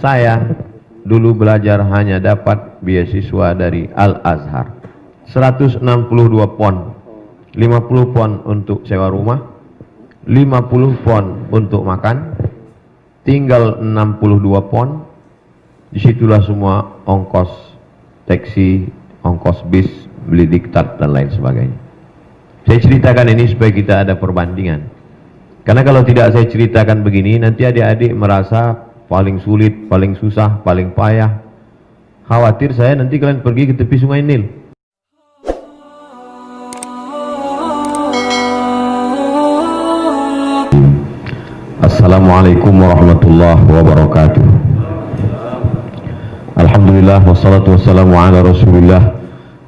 saya dulu belajar hanya dapat beasiswa dari Al-Azhar 162 pon, 50 pon untuk sewa rumah, 50 pon untuk makan, tinggal 62 pon. Disitulah semua ongkos taksi, ongkos bis, beli diktat dan lain sebagainya. Saya ceritakan ini supaya kita ada perbandingan. Karena kalau tidak saya ceritakan begini, nanti adik-adik merasa paling sulit, paling susah, paling payah. Khawatir saya nanti kalian pergi ke tepi sungai Nil. Assalamualaikum warahmatullahi wabarakatuh. Alhamdulillah wassalatu wassalamu ala rasulillah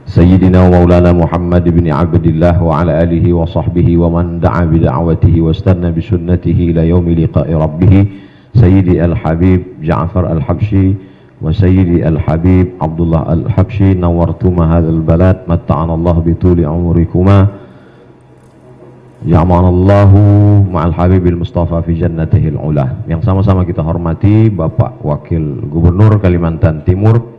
Sayyidina wa maulana Muhammad bin Abdillah wa ala alihi wa sahbihi wa man da'a bida'awatihi wa istanna bisunnatihi ila yaumi liqa'i rabbih Sayyidi al-Habib Ja'far al-Habshi wa Sayyidi al-Habib Abdullah al-Habshi nawartuma hadzal balad matta'anallahu bituli umurikuma ya'manallahu ma'al Habibil Mustafa fi jannatihil ula. Yang sama-sama kita hormati Bapak Wakil Gubernur Kalimantan Timur,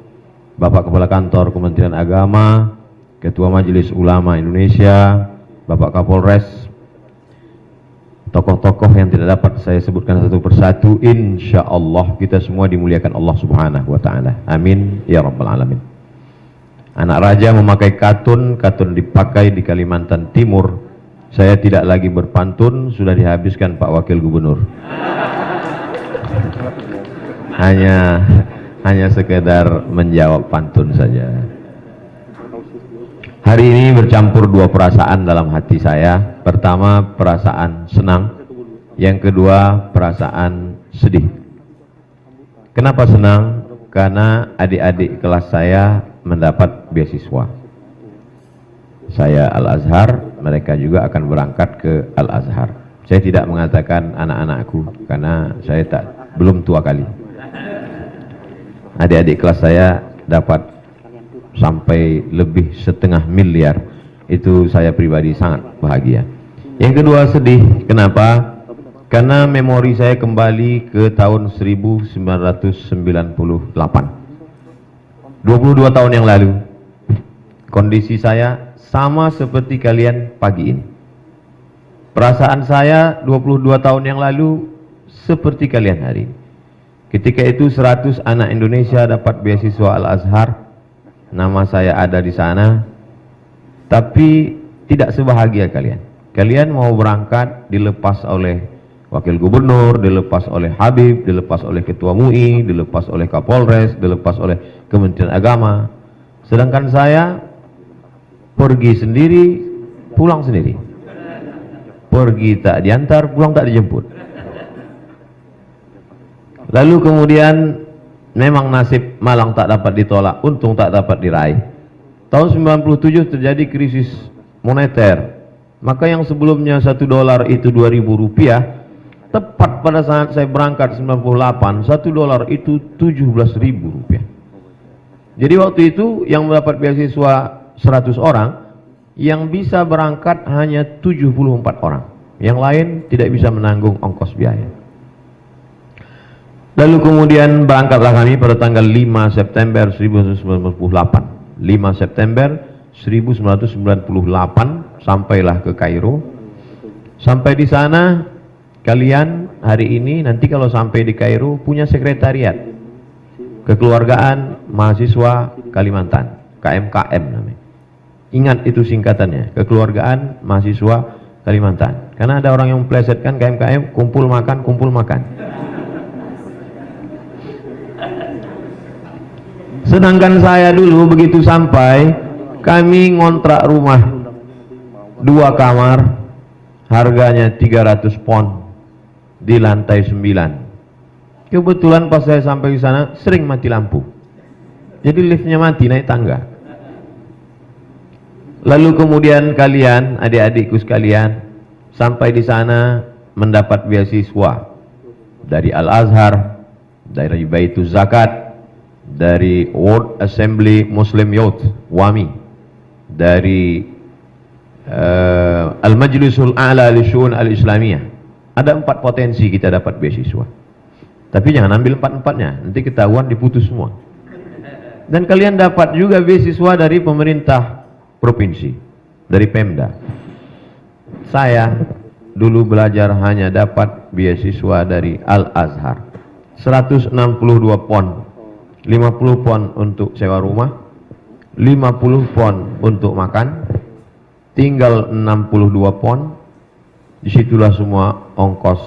Bapak Kepala Kantor Kementerian Agama, Ketua Majelis Ulama Indonesia, Bapak Kapolres, tokoh-tokoh yang tidak dapat saya sebutkan satu persatu, insya Allah kita semua dimuliakan Allah Subhanahu wa Ta'ala. Amin ya Rabbal Alamin. Anak raja memakai katun, katun dipakai di Kalimantan Timur. Saya tidak lagi berpantun, sudah dihabiskan Pak Wakil Gubernur. Hanya sekedar menjawab pantun saja. Hari ini bercampur dua perasaan dalam hati saya. Pertama perasaan senang, yang kedua perasaan sedih. Kenapa senang? Karena adik-adik kelas saya mendapat beasiswa. Saya Al-Azhar, mereka juga akan berangkat ke Al-Azhar. Saya tidak mengatakan anak-anakku karena saya belum tua kali. Adik-adik kelas saya dapat sampai lebih 1,5 miliar. Itu saya pribadi sangat bahagia. Yang kedua sedih. Kenapa? Karena memori saya kembali ke tahun 1998. 22 tahun yang lalu. Kondisi saya sama seperti kalian pagi ini. Perasaan saya 22 tahun yang lalu seperti kalian hari ini. Ketika itu 100 anak Indonesia dapat beasiswa Al-Azhar. Nama saya ada di sana. Tapi tidak sebahagia kalian. Kalian mau berangkat dilepas oleh Wakil Gubernur, dilepas oleh Habib, dilepas oleh Ketua MUI, dilepas oleh Kapolres, dilepas oleh Kementerian Agama. Sedangkan saya pergi sendiri, pulang sendiri. Pergi tak diantar, pulang tak dijemput. Lalu kemudian memang nasib malang tak dapat ditolak, untung tak dapat diraih. Tahun 97 terjadi krisis moneter. Maka yang sebelumnya $1 itu Rp2.000, tepat pada saat saya berangkat 98, $1 itu Rp17.000. Jadi waktu itu yang mendapat beasiswa 100 orang, yang bisa berangkat hanya 74 orang. Yang lain tidak bisa menanggung ongkos biaya. Lalu kemudian berangkatlah kami pada tanggal 5 September 1998. 5 September 1998 sampailah ke Kairo. Sampai di sana kalian hari ini nanti kalau sampai di Kairo punya sekretariat Kekeluargaan Mahasiswa Kalimantan, KMKM namanya. Ingat itu singkatannya, Kekeluargaan Mahasiswa Kalimantan. Karena ada orang yang memplesetkan KMKM, kumpul makan, kumpul makan. Sedangkan saya dulu begitu sampai, kami ngontrak rumah 2 kamar, harganya 300 pon di lantai 9. Kebetulan pas saya sampai di sana sering mati lampu. Jadi liftnya mati, naik tangga. Lalu kemudian kalian, adik-adikku sekalian, sampai di sana mendapat beasiswa dari Al-Azhar, dari Baitul Zakat, dari World Assembly Muslim Youth WAMI, dari Al-Majlisul A'la Lisyu'un Al-Islamiyah. Ada 4 potensi kita dapat beasiswa. Tapi jangan ambil 4-4-nya, nanti ketahuan diputus semua. Dan kalian dapat juga beasiswa dari pemerintah provinsi, dari Pemda. Saya dulu belajar hanya dapat beasiswa dari Al-Azhar, 162 pon, 50 pon untuk sewa rumah, 50 pon untuk makan, tinggal 62 pon. Disitulah semua ongkos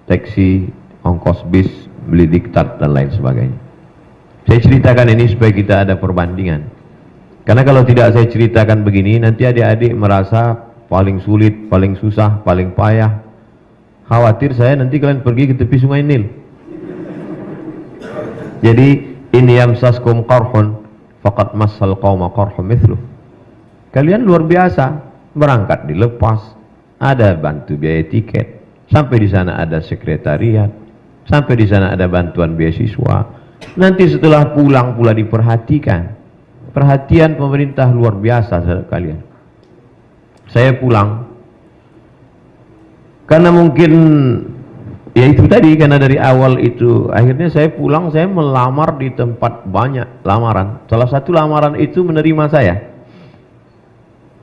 taksi, ongkos bis, beli diktat dan lain sebagainya. Saya ceritakan ini supaya kita ada perbandingan. Karena kalau tidak saya ceritakan begini, nanti adik-adik merasa paling sulit, paling susah, paling payah. Khawatir saya nanti kalian pergi ke tepi sungai Nil. Jadi in yamsaskum qarhun faqad massal qauma qarhum mithluh. Kalian luar biasa, berangkat dilepas, ada bantu biaya tiket, sampai di sana ada sekretariat, sampai di sana ada bantuan beasiswa. Nanti setelah pulang pula diperhatikan. Perhatian pemerintah luar biasa terhadap kalian. Saya pulang karena mungkin ya itu tadi, karena dari awal itu akhirnya saya pulang, saya melamar di tempat banyak lamaran. Salah satu lamaran itu menerima saya.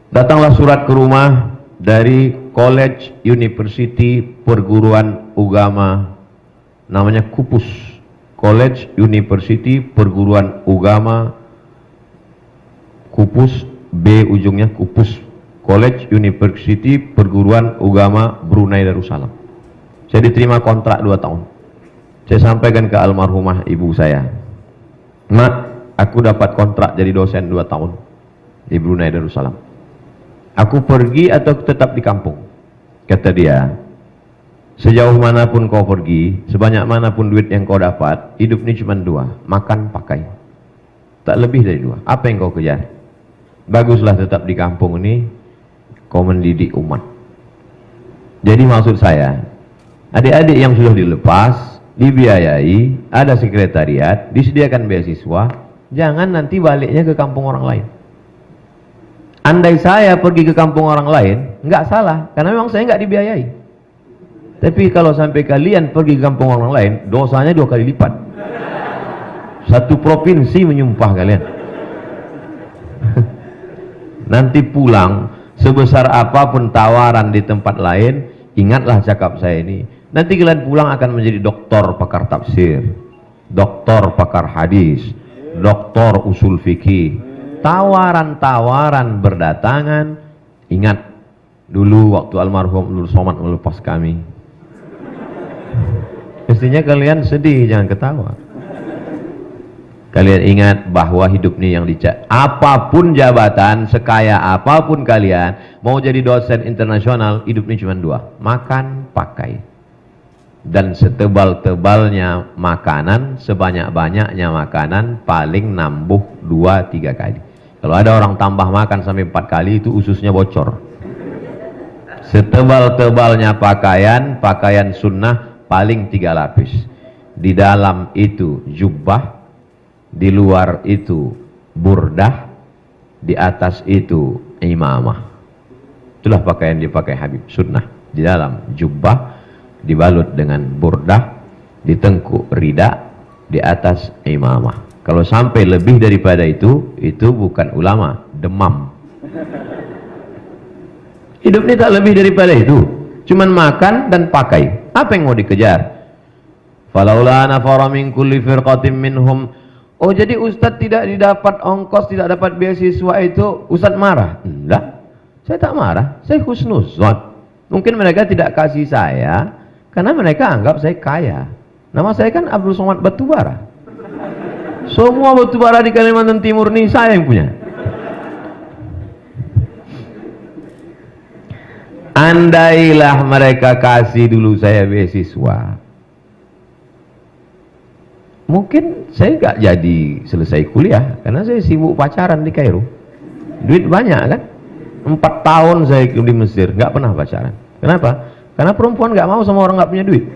Datanglah surat ke rumah dari College University Perguruan Agama, namanya KUPUS, College University Perguruan Agama, KUPUS, B ujungnya KUPUS, College University Perguruan Agama Brunei Darussalam. Saya diterima kontrak 2 tahun. Saya sampaikan ke almarhumah ibu saya, "Mak, aku dapat kontrak jadi dosen 2 tahun di Brunei Darussalam. Aku pergi atau tetap di kampung?" Kata dia, "Sejauh manapun kau pergi, sebanyak manapun duit yang kau dapat, hidup ini cuma 2, makan pakai. Tak lebih dari 2. Apa yang kau kejar? Baguslah tetap di kampung ini, kau mendidik umat." Jadi maksud saya, adik-adik yang sudah dilepas, dibiayai, ada sekretariat, disediakan beasiswa, jangan nanti baliknya ke kampung orang lain. Andai saya pergi ke kampung orang lain, nggak salah, karena memang saya nggak dibiayai. Tapi kalau sampai kalian pergi ke kampung orang lain, dosanya 2 kali lipat. Satu provinsi menyumpah kalian. Nanti pulang, sebesar apapun tawaran di tempat lain, ingatlah cakap saya ini. Nanti kalian pulang akan menjadi doktor pakar tafsir, doktor pakar hadis, doktor usul fikih. Tawaran-tawaran berdatangan. Ingat dulu waktu almarhum Nur Somad melepas kami. Mestinya kalian sedih, jangan ketawa. Kalian ingat bahwa hidup ini yang dicari. Apapun jabatan, sekaya apapun kalian, mau jadi dosen internasional, hidup ini cuma 2, makan, pakai. Dan setebal-tebalnya makanan, sebanyak-banyaknya makanan, paling nambuh 2-3 kali. Kalau ada orang tambah makan sampai 4 kali, itu ususnya bocor. Setebal-tebalnya pakaian, pakaian sunnah, paling 3 lapis. Di dalam itu jubbah, di luar itu burdah, di atas itu imamah. Itulah pakaian dipakai Habib, sunnah. Di dalam jubbah, dibalut dengan burdah, di tengkuk rida, di atas imamah. Kalau sampai lebih daripada itu bukan ulama, demam. Hidup ini tak lebih daripada itu, cuman makan dan pakai. Apa yang mau dikejar? Falaula nafara min kulli firqatin minhum. Oh, jadi Ustadz tidak didapat ongkos, tidak dapat beasiswa itu Ustadz marah? Enggak, saya tak marah, saya husnuzon. Mungkin mereka tidak kasih saya karena mereka anggap saya kaya. Nama saya kan Abdul Somad Batubara. Semua batubara di Kalimantan Timur ini saya yang punya. Andailah mereka kasih dulu saya beasiswa, mungkin saya nggak jadi selesai kuliah, karena saya sibuk pacaran di Kairo. Duit banyak kan? 4 tahun saya di Mesir, nggak pernah pacaran. Kenapa? Karena perempuan nggak mau sama orang nggak punya duit.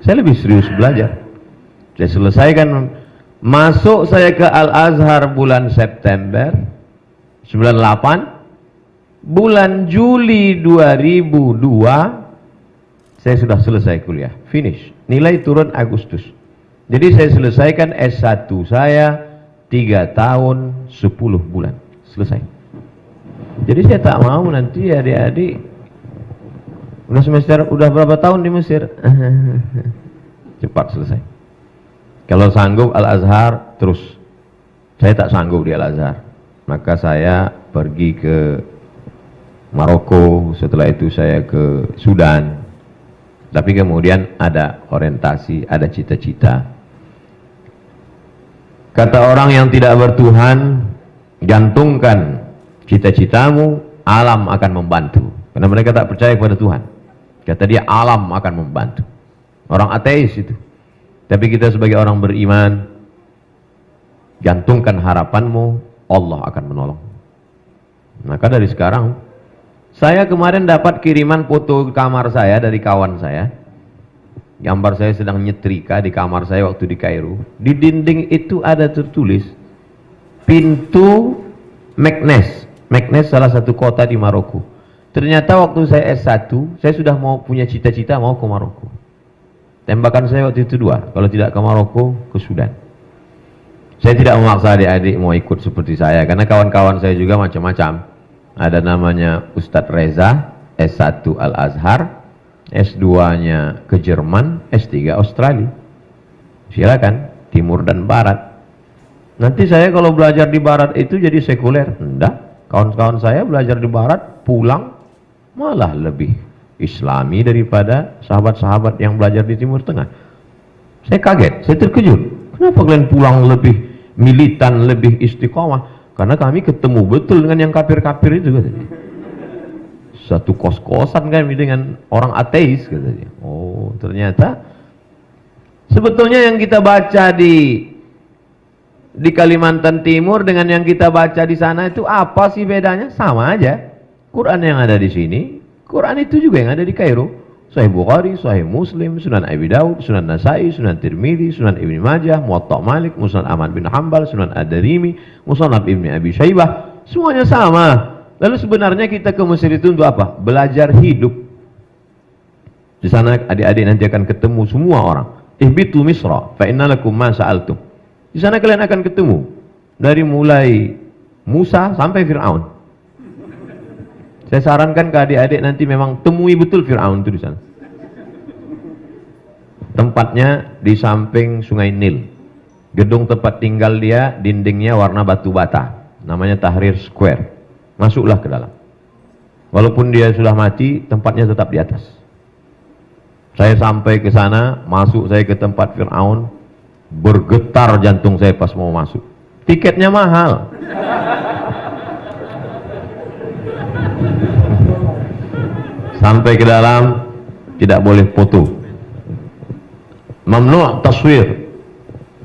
Saya lebih serius belajar. Saya selesaikan, masuk saya ke Al-Azhar bulan September 98. Bulan Juli 2002 saya sudah selesai kuliah, finish. nilai turun Agustus. Jadi saya selesaikan S1 saya 3 tahun 10 bulan selesai. Jadi saya tak mau nanti adik-adik udah berapa tahun di Mesir. Cepat selesai. Kalau sanggup Al-Azhar terus. Saya tak sanggup di Al-Azhar. Maka saya pergi ke Maroko, setelah itu saya ke Sudan. Tapi kemudian ada orientasi, ada cita-cita. Kata orang yang tidak bertuhan, gantungkan cita-citamu, alam akan membantu. Karena mereka tak percaya kepada Tuhan. Kata dia, alam akan membantu. Orang ateis itu. Tapi kita sebagai orang beriman, gantungkan harapanmu, Allah akan menolong. Maka dari sekarang, saya kemarin dapat kiriman foto kamar saya dari kawan saya. Gambar saya sedang nyetrika di kamar saya waktu di Kairo. Di dinding itu ada tertulis pintu Meknes. Meknes salah satu kota di Maroko. Ternyata waktu saya S1, saya sudah mau punya cita-cita mau ke Maroko. Tembakan saya waktu itu 2, kalau tidak ke Maroko, ke Sudan. Saya tidak memaksa adik-adik mau ikut seperti saya, karena kawan-kawan saya juga macam-macam. Ada namanya Ustadz Reza, S1 Al-Azhar, S2-nya ke Jerman, S3 Australia. Silakan, Timur dan Barat. Nanti saya kalau belajar di Barat itu jadi sekuler. Enggak, kawan-kawan saya belajar di Barat, pulang malah lebih Islami daripada sahabat-sahabat yang belajar di Timur Tengah. Saya kaget, saya terkejut. Kenapa kalian pulang lebih militan, lebih istiqomah? Karena kami ketemu betul dengan yang kafir-kafir itu katanya. Satu kos-kosan kami dengan orang ateis katanya. Oh, ternyata sebetulnya yang kita baca di Kalimantan Timur dengan yang kita baca di sana itu apa sih bedanya? Sama aja. Quran yang ada di sini, Quran itu juga yang ada di Kairo. Sahih Bukhari, Sahih Muslim, Sunan Abi Daud, Sunan Nasai, Sunan Tirmidzi, Sunan Ibnu Majah, Muwatta Malik, Musnad Ahmad bin Hanbal, Sunan Ad-Darimi, Musnad Ibnu Abi Syaibah, semuanya sama. Lalu sebenarnya kita ke Mesir itu untuk apa? Belajar hidup. Di sana adik-adik nanti akan ketemu semua orang. Ihbitu Misra, fa innalakum ma sa'altum. Di sana kalian akan ketemu dari mulai Musa sampai Fir'aun. Saya sarankan ke adik-adik nanti memang temui betul Fir'aun itu di sana. Tempatnya di samping Sungai Nil. Gedung tempat tinggal dia, dindingnya warna batu bata. Namanya Tahrir Square. Masuklah ke dalam. Walaupun dia sudah mati, tempatnya tetap di atas. Saya sampai ke sana, masuk saya ke tempat Fir'aun, bergetar jantung saya pas mau masuk. Tiketnya mahal. Sampai ke dalam, tidak boleh foto. Mamnu' taswir.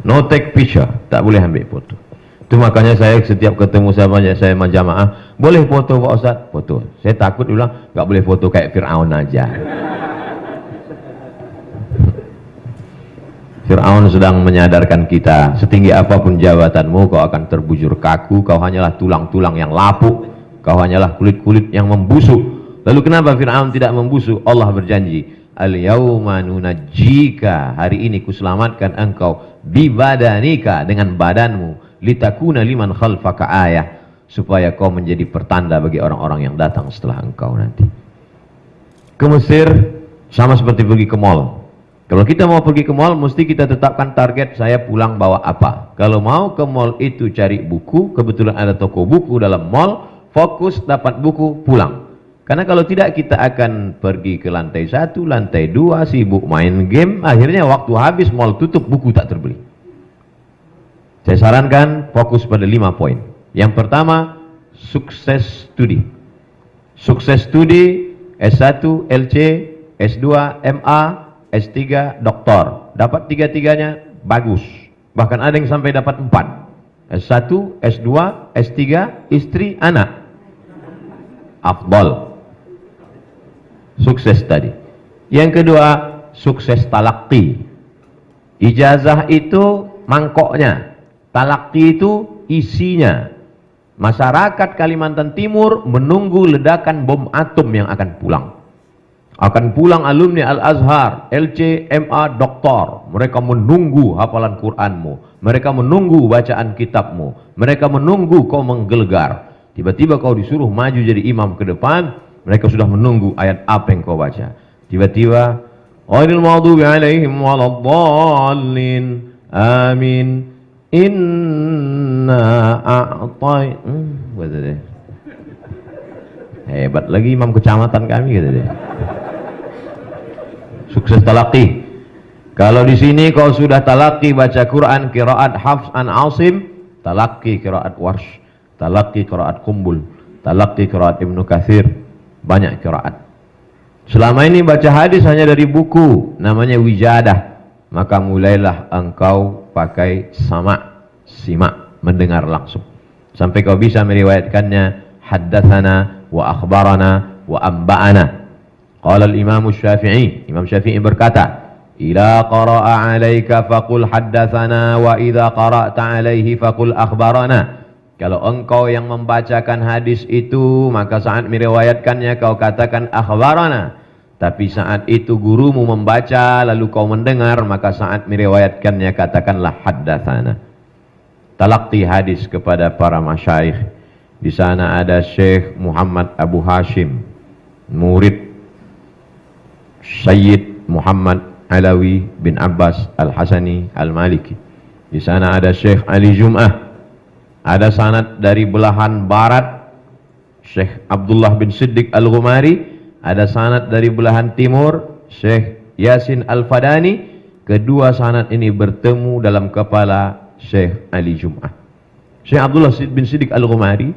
No take picture. Tak boleh ambil foto. Itu makanya saya setiap ketemu saya jamaah, boleh foto Pak Ustaz? Foto. Saya takut bilang, nggak boleh foto kayak Fir'aun aja. Fir'aun sedang menyadarkan kita, setinggi apapun jabatanmu, kau akan terbujur kaku, kau hanyalah tulang-tulang yang lapuk, kau hanyalah kulit-kulit yang membusuk. Lalu kenapa Fir'aun tidak membusuk? Allah berjanji, al-yawma nunajjika, hari ini kuselamatkan engkau, bibadanika, dengan badanmu, litakuna liman khalfaka ayah, supaya kau menjadi pertanda bagi orang-orang yang datang setelah engkau nanti. Ke Mesir sama seperti pergi ke mall. Kalau kita mau pergi ke mall, mesti kita tetapkan target, saya pulang bawa apa. Kalau mau ke mall itu cari buku, kebetulan ada toko buku dalam mall, fokus dapat buku, pulang. Karena kalau tidak kita akan pergi ke lantai 1, lantai 2, sibuk main game, akhirnya waktu habis mall tutup, buku tak terbeli. Saya sarankan fokus pada 5 poin. Yang pertama, sukses studi. Sukses studi S1, LC, S2, MA, S3, doktor. Dapat 3-3-nya bagus. Bahkan ada yang sampai dapat 4. S1, S2, S3, istri, anak. Afdal. Sukses tadi. Yang kedua, sukses talaqi. Ijazah itu mangkoknya. Talaqi itu isinya. Masyarakat Kalimantan Timur menunggu ledakan bom atom yang akan pulang. Akan pulang alumni Al-Azhar, LC, MA, doktor. Mereka menunggu hafalan Qur'anmu. Mereka menunggu bacaan kitabmu. Mereka menunggu kau menggelegar. Tiba-tiba kau disuruh maju jadi imam ke depan. Mereka sudah menunggu ayat apa yang kau baca. Tiba-tiba, ghairil maghdubi alaihim waladdallin. Amin. Inna a'tai. Kata dia. Hebat lagi imam kecamatan kami, kata dia. Sukses talaqi. Kalau di sini kau sudah talaqi baca Quran qiraat Hafs an Asim, talaqi qiraat Warsh, talaqi qiraat Qumbul, talaqi qiraat Ibnu Katsir, banyak qiraat. Selama ini baca hadis hanya dari buku, namanya wijadah. Maka mulailah engkau pakai sama, simak, mendengar langsung. Sampai kau bisa meriwayatkannya haddatsana wa akhbarana wa amba'ana. Qala al-Imam Syafi'i, Imam Syafi'i berkata, "Ila qara'a 'alaika faqul haddatsana wa idza qara'ta 'alaihi faqul akhbarana." Kalau engkau yang membacakan hadis itu, maka saat meriwayatkannya kau katakan akhbarana. Tapi saat itu gurumu membaca lalu kau mendengar, maka saat meriwayatkannya katakanlah haddatsana. Talaqi hadis kepada para masyayikh. Di sana ada Syekh Muhammad Abu Hashim, murid Sayyid Muhammad Alawi bin Abbas Al-Hasani Al-Maliki. Di sana ada Syekh Ali Jum'ah. Ada sanad dari belahan barat Syekh Abdullah bin Siddiq Al-Ghumari. Ada sanad dari belahan timur Syekh Yasin Al-Fadani. Kedua sanad ini bertemu dalam kepala Syekh Ali Jum'ah. Syekh Abdullah bin Siddiq Al-Ghumari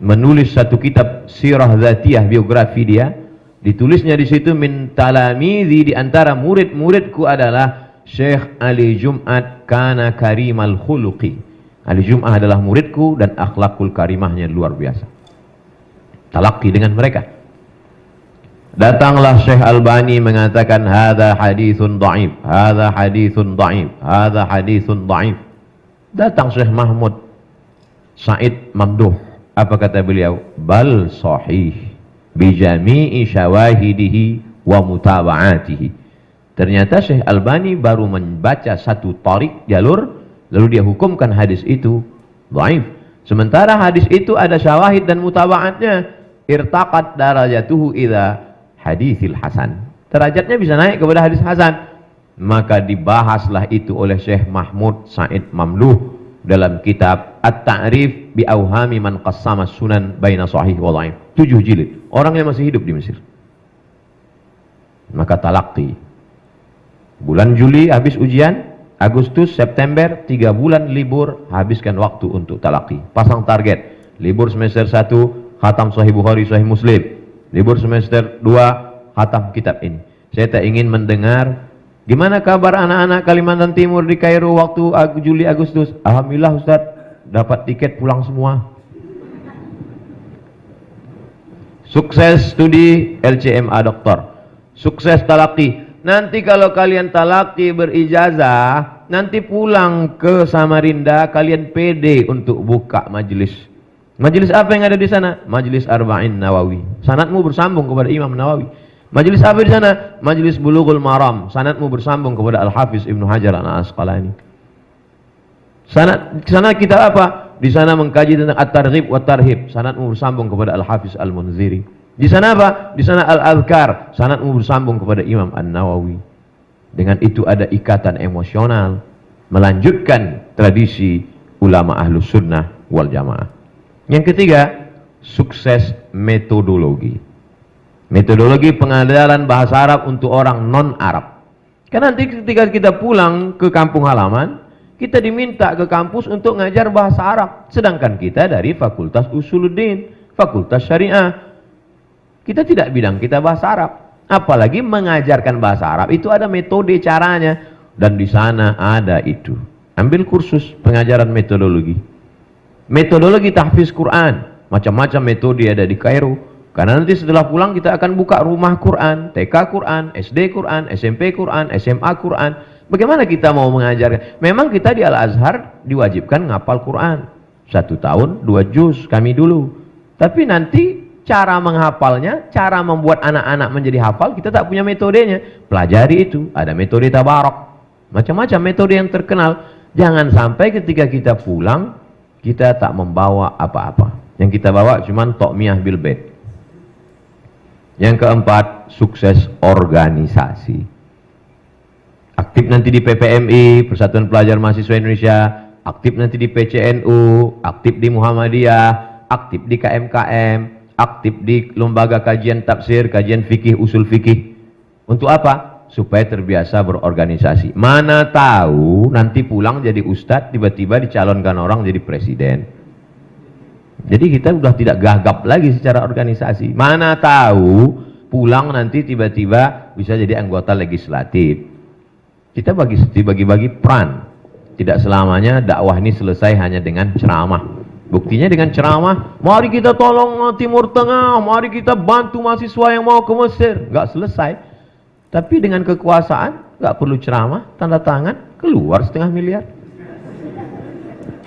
menulis satu kitab sirah zatiyah, biografi dia. Ditulisnya di situ, min talamidhi, di antara murid-muridku adalah Syekh Ali Jum'at kana karimal khuluqi. Ali Jum'ah adalah muridku dan akhlakul karimahnya luar biasa. Talaqi dengan mereka. Datanglah Syekh Albani mengatakan hadza haditsun dhaif, hadza haditsun dhaif, hadza haditsun dhaif. Datang Syekh Mahmud Said Mamduh, apa kata beliau? Bal sahih bijami'i syawahidihi wa mutaba'atihi. Ternyata Syekh Albani baru membaca satu tarik jalur lalu dia hukumkan hadis itu dhaif. Sementara hadis itu ada syawahid dan mutaba'atnya. Irtaqat darajatuhu ila haditsil hasan. Derajatnya bisa naik kepada hadis hasan. Maka dibahaslah itu oleh Syekh Mahmud Said Mamduh dalam kitab At-Ta'rif bi Awhami man qassama sunan baina sahih wa dhaif. 7 jilid. Orang yang masih hidup di Mesir. Maka talaqi. Bulan Juli habis ujian, Agustus, September, 3 bulan libur, habiskan waktu untuk talaqi. Pasang target. Libur semester 1, khatam Sahih Bukhari, Sahih Muslim. Libur semester 2, khatam kitab ini. Saya tak ingin mendengar gimana kabar anak-anak Kalimantan Timur di Kairo waktu Juli Agustus. Alhamdulillah Ustaz, dapat tiket pulang semua. Sukses studi LCMA doktor. Sukses talaqi. Nanti kalau kalian talaqi berijazah, nanti pulang ke Samarinda kalian pede untuk buka majelis. Majelis apa yang ada di sana? Majelis Arba'in Nawawi. Sanadmu bersambung kepada Imam Nawawi. Majelis apa di sana? Majelis Bulughul Maram. Sanadmu bersambung kepada Al-Hafiz Ibnu Hajar Al-Asqalani. Sanad kita apa? Di sana mengkaji tentang At-Targhib wa Tarhib. Sanadmu bersambung kepada Al-Hafiz Al-Munziri. Di sana apa? Di sana Al-Adhkar. Sanadmu bersambung kepada Imam An-Nawawi. Dengan itu ada ikatan emosional, melanjutkan tradisi ulama Ahlus Sunnah wal Jamaah. Yang ketiga, sukses metodologi. Metodologi pengajaran bahasa Arab untuk orang non-Arab. Karena nanti ketika kita pulang ke kampung halaman, kita diminta ke kampus untuk ngajar bahasa Arab. Sedangkan kita dari Fakultas Usuluddin, Fakultas Syariah. Kita tidak bidang kita bahasa Arab. Apalagi mengajarkan bahasa Arab. Itu ada metode caranya. Dan di sana ada itu. Ambil kursus pengajaran metodologi. Metodologi tahfiz Quran. Macam-macam metode ada di Kairo. Karena nanti setelah pulang kita akan buka rumah Quran, TK Quran, SD Quran, SMP Quran, SMA Quran. Bagaimana kita mau mengajarkan? Memang kita di Al-Azhar diwajibkan ngapal Quran. 1 tahun 2 juz kami dulu. Tapi nanti cara menghafalnya, cara membuat anak-anak menjadi hafal, kita tak punya metodenya. Pelajari itu, ada metode tabarok, macam-macam metode yang terkenal. Jangan sampai ketika kita pulang, kita tak membawa apa-apa. Yang kita bawa cuma tokmiyah bil bait. Yang keempat, sukses organisasi. Aktif nanti di PPMI, Persatuan Pelajar Mahasiswa Indonesia, aktif nanti di PCNU, aktif di Muhammadiyah, aktif di KMKM, aktif di lembaga kajian tafsir, kajian fikih, usul fikih. Untuk apa? Supaya terbiasa berorganisasi. Mana tahu nanti pulang jadi ustadz, tiba-tiba dicalonkan orang jadi presiden. Jadi kita udah tidak gagap lagi secara organisasi. Mana tahu pulang nanti tiba-tiba bisa jadi anggota legislatif. Kita bagi-bagi peran. Tidak selamanya dakwah ini selesai hanya dengan ceramah. Buktinya dengan ceramah, mari kita tolong Timur Tengah, mari kita bantu mahasiswa yang mau ke Mesir. Nggak selesai. Tapi dengan kekuasaan, nggak perlu ceramah, tanda tangan, keluar 0,5 miliar.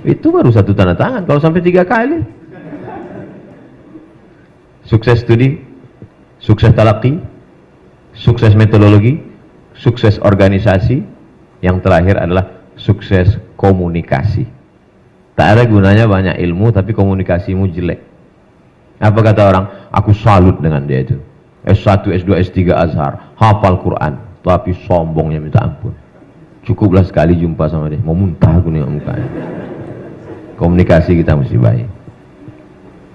Itu baru satu tanda tangan, kalau sampai 3 kali. Sukses studi, sukses talaqi, sukses metodologi, sukses organisasi, yang terakhir adalah sukses komunikasi. Tak ada gunanya banyak ilmu tapi komunikasimu jelek. Apa kata orang? Aku salut dengan dia itu. S1, S2, S3 Azhar, hafal Quran, tapi sombongnya minta ampun. Cukuplah sekali jumpa sama dia, mau muntah aku nih mukanya. Komunikasi kita mesti baik.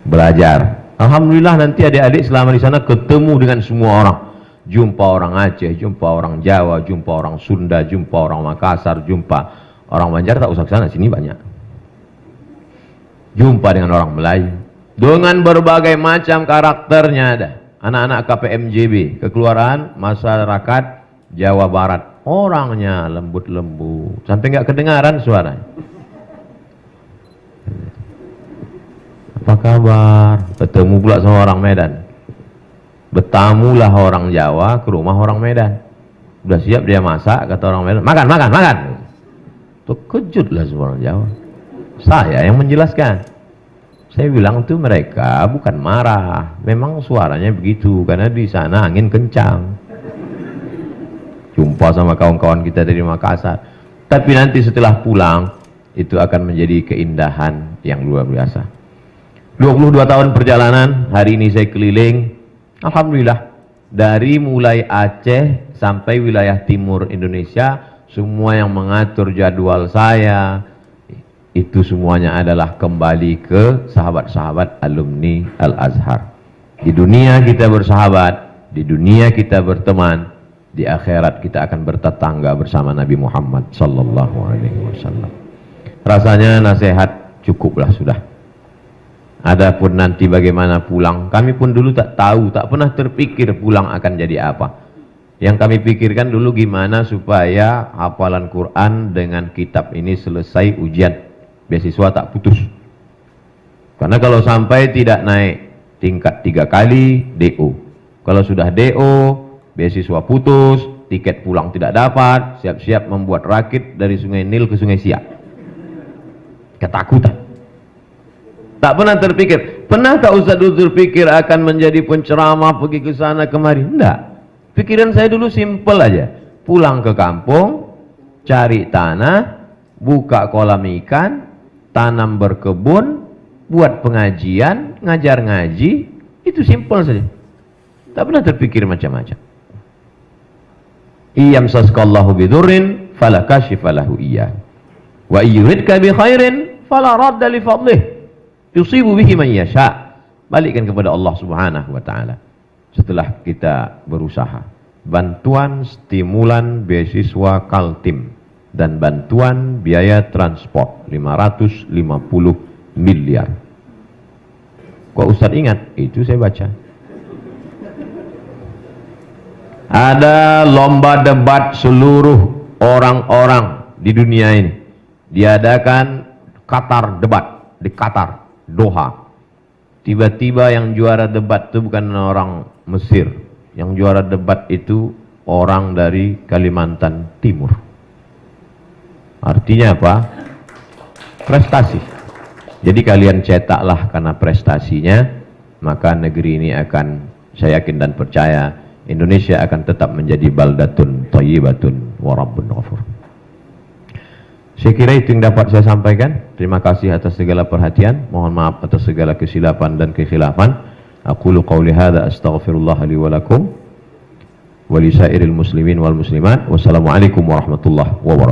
Belajar. Alhamdulillah nanti adik-adik selama di sana ketemu dengan semua orang. Jumpa orang Aceh, jumpa orang Jawa, jumpa orang Sunda, jumpa orang Makassar, jumpa orang Banjar, tak usah ke sana, sini banyak. Jumpa dengan orang Melayu dengan berbagai macam karakternya. Ada anak-anak KPMJB, Kekeluargaan Masyarakat Jawa Barat, orangnya lembut-lembut sampai nggak kedengaran suaranya. Apa kabar? Ketemu pula sama orang Medan. Bertamulah orang Jawa ke rumah orang Medan. Udah siap dia masak, kata orang Medan, makan. Terkejutlah semua orang Jawa. Saya yang menjelaskan. Saya bilang tuh mereka bukan marah, memang suaranya begitu karena di sana angin kencang. Jumpa sama kawan-kawan kita dari Makassar. Tapi nanti setelah pulang itu akan menjadi keindahan yang luar biasa. 22 tahun perjalanan, hari ini saya keliling. Alhamdulillah, dari mulai Aceh sampai wilayah timur Indonesia, semua yang mengatur jadwal saya itu semuanya adalah kembali ke sahabat-sahabat alumni Al-Azhar. Di dunia kita bersahabat, di dunia kita berteman, di akhirat kita akan bertetangga bersama Nabi Muhammad sallallahu alaihi wasallam. Rasanya nasihat cukuplah sudah. Adapun nanti bagaimana pulang, kami pun dulu tak tahu, tak pernah terpikir pulang akan jadi apa. Yang kami pikirkan dulu gimana supaya hafalan Quran dengan kitab ini selesai ujian, beasiswa tak putus. Karena kalau sampai tidak naik tingkat 3 kali DO, kalau sudah DO beasiswa putus, tiket pulang tidak dapat, siap-siap membuat rakit dari Sungai Nil ke Sungai Siak. Ketakutan. Tak pernah terpikir. Pernahkah Ustaz dulu terpikir akan menjadi penceramah, pergi ke sana kemari? Enggak. Pikiran saya dulu simpel aja. Pulang ke kampung, cari tanah, buka kolam ikan, tanam berkebun, buat pengajian, ngajar ngaji, itu simpel saja. Tak pernah terpikir macam-macam. Iyamsaskallahu bidurrin fala kashifa lahu iyyah. Wa yuridka bi khairin fala radda li fadlih. Yusibu bihi man yasha. Balikkan kepada Allah Subhanahu wa taala. Setelah kita berusaha, bantuan stimulan beasiswa Kaltim dan bantuan biaya transport 550 miliar. Kok Ustaz ingat? Itu saya baca. Ada lomba debat seluruh orang-orang di dunia ini. Diadakan Qatar debat di Qatar, Doha. Tiba-tiba yang juara debat itu bukan orang Mesir. Yang juara debat itu orang dari Kalimantan Timur. Artinya apa? Prestasi. Jadi kalian cetaklah karena prestasinya, maka negeri ini akan, saya yakin dan percaya, Indonesia akan tetap menjadi baldatun thayyibatun wa rabbun ghafur. Saya kira itu yang dapat saya sampaikan. Terima kasih atas segala perhatian. Mohon maaf atas segala kesilapan dan kekhilafan. Aqulu qawli hadza astaghfirullah li wa lakum wa li sairil muslimin wal muslimat. Wassalamualaikum warahmatullahi wabarakatuh.